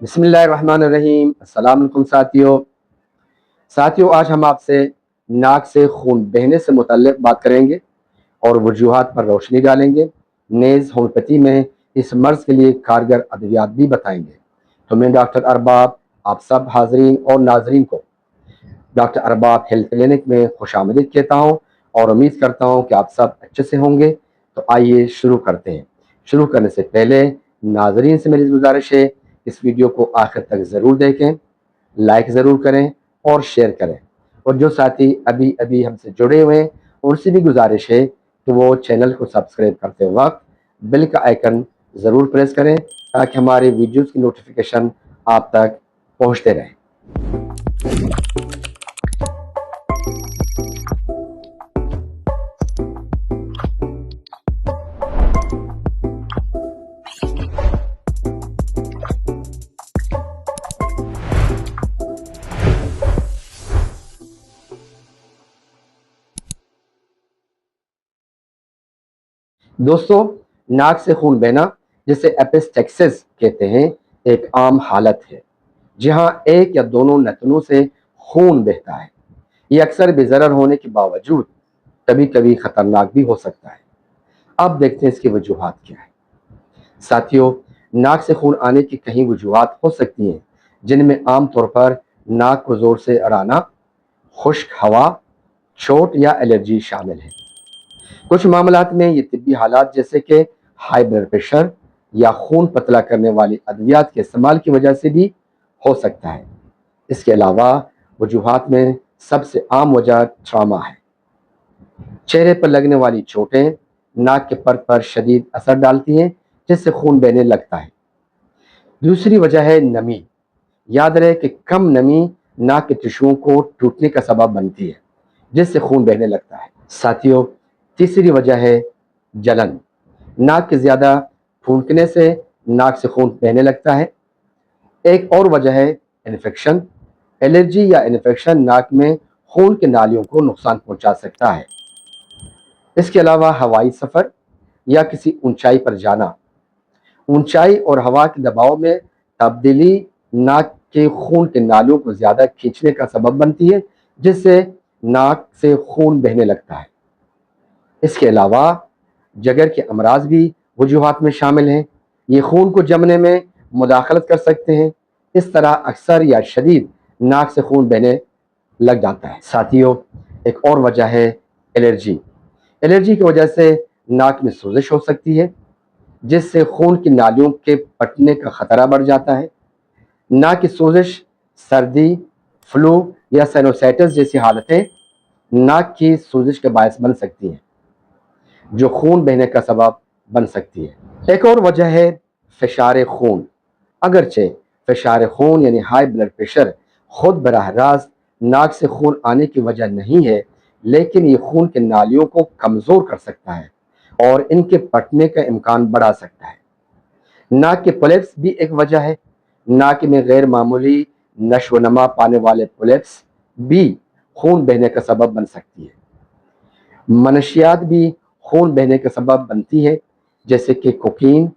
बिस्मिल्लाहिर्रहमानिर्रहीम। अस्सलाम वालेकुम साथियों, आज हम आपसे नाक से खून बहने से मुतल्लिक़ बात करेंगे और वजूहात पर रोशनी डालेंगे। नेज़ होम्योपैथी में इस मर्ज़ के लिए कारगर अद्वियात भी बताएंगे। तो मैं डॉक्टर अरबाब आप सब हाज़रीन और नाज़रीन को डॉक्टर अरबाब हेल्थ क्लिनिक में खुशामदीद कहता हूँ और उम्मीद करता हूँ कि आप सब अच्छे से होंगे। तो आइए शुरू करते हैं। शुरू करने से पहले नाज़रीन से मेरी गुजारिश है, इस वीडियो को आखिर तक ज़रूर देखें, लाइक ज़रूर करें और शेयर करें। और जो साथी अभी अभी हमसे जुड़े हुए हैं उनसे भी गुजारिश है कि वो चैनल को सब्सक्राइब करते वक्त बेल का आइकन ज़रूर प्रेस करें ताकि हमारे वीडियोज़ की नोटिफिकेशन आप तक पहुँचते रहें। दोस्तों, नाक से खून बहना जिसे एपिस्टेक्सिस कहते हैं एक आम हालत है जहां एक या दोनों नतनों से खून बहता है। ये अक्सर बेज़रर होने के बावजूद कभी कभी खतरनाक भी हो सकता है। अब देखते हैं इसकी वजूहात क्या है। साथियों, नाक से खून आने की कई वजूहात हो सकती हैं, जिनमें आम तौर पर नाक को जोर से अड़ाना, खुश्क हवा, चोट या एलर्जी शामिल है। कुछ मामलात में ये तिब्बी हालात जैसे कि हाई ब्लड प्रेशर या खून पतला करने वाली अद्वियात के इस्तेमाल की वजह से भी हो सकता है। इसके अलावा वजूहात में सबसे आम वजह ट्रामा है। चेहरे पर लगने वाली चोटें नाक के पर्द पर शदीद असर डालती हैं, जिससे खून बहने लगता है। दूसरी वजह है नमी। याद रहे कि कम नमी नाक के टिश्यूओं को टूटने का सबब बनती है, जिससे खून बहने लगता है। साथियों, तीसरी वजह है जलन। नाक के ज़्यादा फूंकने से नाक से खून बहने लगता है। एक और वजह है इन्फेक्शन। एलर्जी या इन्फेक्शन नाक में खून के नालियों को नुकसान पहुंचा सकता है। इसके अलावा हवाई सफ़र या किसी ऊंचाई पर जाना, ऊंचाई और हवा के दबाव में तब्दीली नाक के खून के नालियों को ज़्यादा खींचने का सबब बनती है, जिससे नाक से खून बहने लगता है। इसके अलावा जगर के अमराज भी वजूहात में शामिल हैं। ये खून को जमने में मुदाखलत कर सकते हैं। इस तरह अक्सर या शदीद नाक से खून बहने लग जाता है। साथियों, एक और वजह है एलर्जी। एलर्जी की वजह से नाक में सोजिश हो सकती है, जिससे खून की नालियों के फटने का खतरा बढ़ जाता है। नाक की सोजिश सर्दी, फ्लू या साइनोसाइटिस जैसी हालतें नाक की सोजिश के बायस बन सकती हैं, जो खून बहने का सबब बन सकती है। एक और वजह है फ़िशार खून। अगरचे फ़िशार खून यानी हाई ब्लड प्रेशर खुद बराह रास्त नाक से खून आने की वजह नहीं है, लेकिन ये खून के नालियों को कमज़ोर कर सकता है और इनके फटने का इम्कान बढ़ा सकता है। नाक के पोलिप्स भी एक वजह है। नाक में गैर मामूली नशो नमा पाने वाले पोलिप्स भी खून बहने का सबब बन सकती है। मनशियात भी खून बहने का सबब बनती है, जैसे कि कोकीन।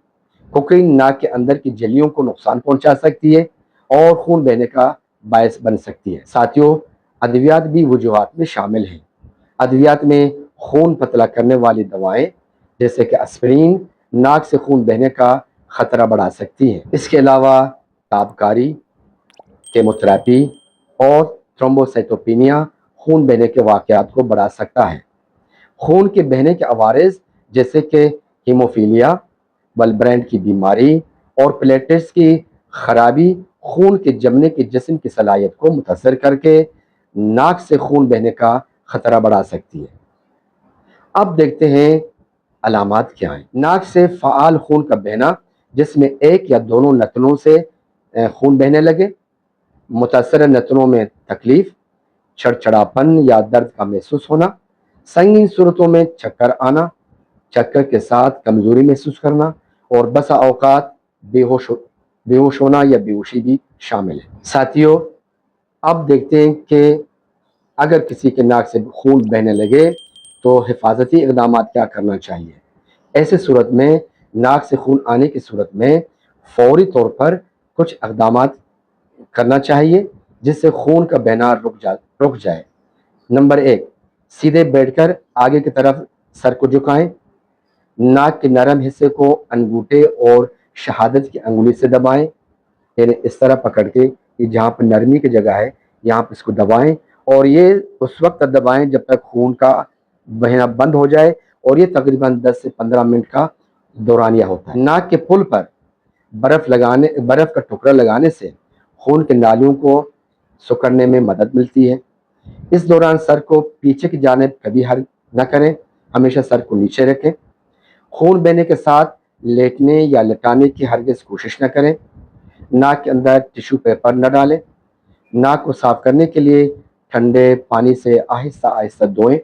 कोकीन नाक के अंदर की झिल्लियों को नुकसान पहुंचा सकती है और खून बहने का बायस बन सकती है। साथियों, अद्वियात भी वजूहात में शामिल हैं। अद्वियात में खून पतला करने वाली दवाएं जैसे कि एस्पिरिन नाक से खून बहने का खतरा बढ़ा सकती हैं। इसके अलावा ताबकारी, केमोथेरेपी और थ्रोम्बोसाइटोपेनिया खून बहने के वाक़यात को बढ़ा सकता है। खून के बहने के अवारिज जैसे कि हीमोफीलिया, बलब्रैंड की बीमारी और प्लेटलेट्स की खराबी खून के जमने के जिस्म की सलाहियत को मुतासर करके नाक से खून बहने का खतरा बढ़ा सकती है। अब देखते हैं अलामात क्या हैं। नाक से फ़ाल खून का बहना, जिसमें एक या दोनों नतनों से खून बहने लगे, मुतासर नतनों में तकलीफ, छड़छड़ापन या दर्द का महसूस होना, संगीन सूरतों में चक्कर आना, चक्कर के साथ कमजोरी महसूस करना और बसा औकात बेहोश होना या बेहोशी भी शामिल है। साथियों, अब देखते हैं कि अगर किसी के नाक से खून बहने लगे तो हिफाजती इक़दाम क्या करना चाहिए। ऐसे सूरत में नाक से खून आने की सूरत में फौरी तौर पर کچھ اقدامات کرنا چاہیے جس سے خون کا بہنا رک جائے۔ نمبر 1، سیدھے بیٹھ کر آگے کی طرف سر کو جھکائیں، ناک کے نرم حصے کو انگوٹھے اور شہادت کی انگلی سے دبائیں، یعنی اس طرح پکڑ کے کہ جہاں پر نرمی کی جگہ ہے یہاں پر اس کو دبائیں، اور یہ اس وقت دبائیں جب تک خون کا بہنا بند ہو جائے، اور یہ تقریباً 10 سے 15 منٹ کا دورانیہ ہوتا ہے۔ ناک کے پل پر برف کا ٹکڑا لگانے سے خون کے نالیوں کو سکڑنے میں مدد ملتی ہے۔ اس دوران سر کو پیچھے کی جانب کبھی حرک نہ کریں، ہمیشہ سر کو نیچے رکھیں۔ خون بہنے کے ساتھ لیٹنے یا لٹانے کی ہرگز کوشش نہ کریں۔ ناک کے اندر ٹیشو پیپر نہ ڈالیں۔ ناک کو صاف کرنے کے لیے ٹھنڈے پانی سے آہستہ آہستہ دھوئیں۔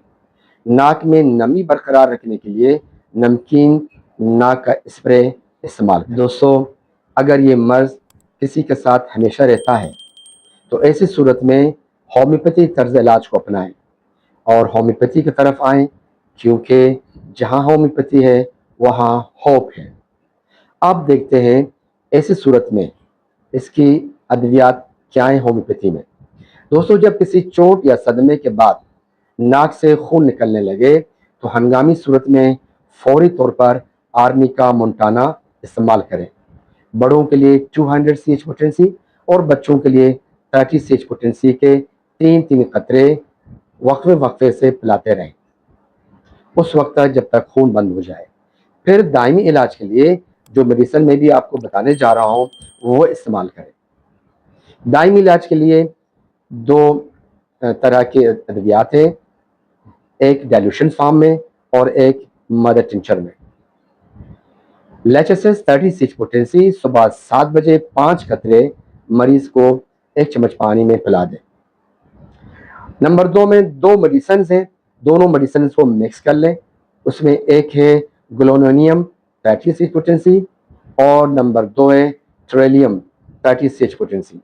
ناک میں نمی برقرار رکھنے کے لیے نمکین ناک کا اسپرے استعمال کریں۔ دوستو، اگر یہ مرض کسی کے ساتھ ہمیشہ رہتا ہے تو ایسی صورت میں ہومیوپیتھی طرز علاج کو اپنائیں اور ہومیوپیتھی کی طرف آئیں، کیونکہ جہاں ہومیوپیتھی ہے وہاں ہوپ ہے۔ آپ دیکھتے ہیں ایسی صورت میں اس کی ادویات کیا ہیں ہومیوپیتھی میں۔ دوستو، جب کسی چوٹ یا صدمے کے بعد ناک سے خون نکلنے لگے تو ہنگامی صورت میں فوری طور پر آرنیکا مونٹانا استعمال کریں۔ بڑوں کے لیے 200 سی ایچ پوٹینسی اور بچوں کے لیے 30 سی ایچ پوٹینسی کے 3 قطرے وقفے سے پلاتے رہیں اس وقت تک جب تک خون بند ہو جائے۔ پھر دائمی علاج کے لیے جو میڈیسن میں بھی آپ کو بتانے جا رہا ہوں وہ استعمال کریں۔ دائمی علاج کے لیے 2 طرح کے ادویات ہیں، ایک ڈائلوشن فارم میں اور ایک مدر ٹنچر میں۔ لیچسس 30 سی ایچ پوٹینسی صبح 7 بجے 5 قطرے مریض کو 1 چمچ پانی میں پلا دیں۔ نمبر 2 میں 2 میڈیسنز ہیں، دونوں میڈیسنز کو مکس کر لیں۔ اس میں ایک ہے گلونونیم 30 سی ایچ پوٹینسی اور نمبر 2 ہے ٹریلیم 30 سی ایچ پوٹینسی۔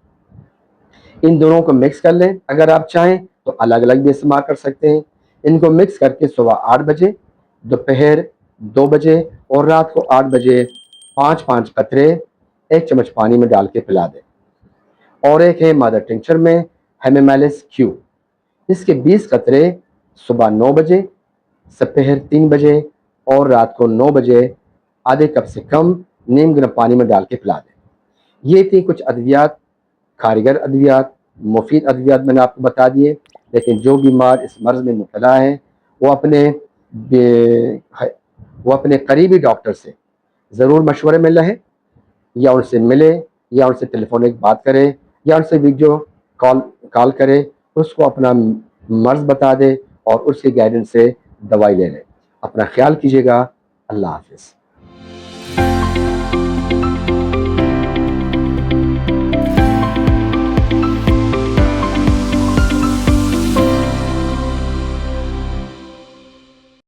ان دونوں کو مکس کر لیں۔ اگر آپ چاہیں تو الگ الگ بھی استعمال کر سکتے ہیں۔ ان کو مکس کر کے صبح 8 بجے، دوپہر 2 بجے اور رات کو 8 بجے 5 قطرے 1 چمچ پانی میں ڈال کے پلا دیں۔ اور ایک ہے مادر ٹنچر میں ہیمیمیلس کیو، اس کے 20 قطرے صبح 9 بجے، دوپہر 3 بجے اور رات کو 9 بجے آدھے کپ سے کم نیم گرم پانی میں ڈال کے پلا دیں۔ یہ تھی کچھ ادویات، کارگر ادویات، مفید ادویات میں نے آپ کو بتا دیے، لیکن جو بیمار اس مرض میں مبتلا ہے وہ اپنے قریبی ڈاکٹر سے ضرور مشورے میں رہیں، یا ان سے ملے، یا ان سے ٹیلیفونک بات کرے، یا ان سے ویڈیو کال کرے، اس کو اپنا مرض بتا دے اور اس کی گائیڈنس سے دوائی لے لیں۔ اپنا خیال کیجیے گا۔ اللہ حافظ۔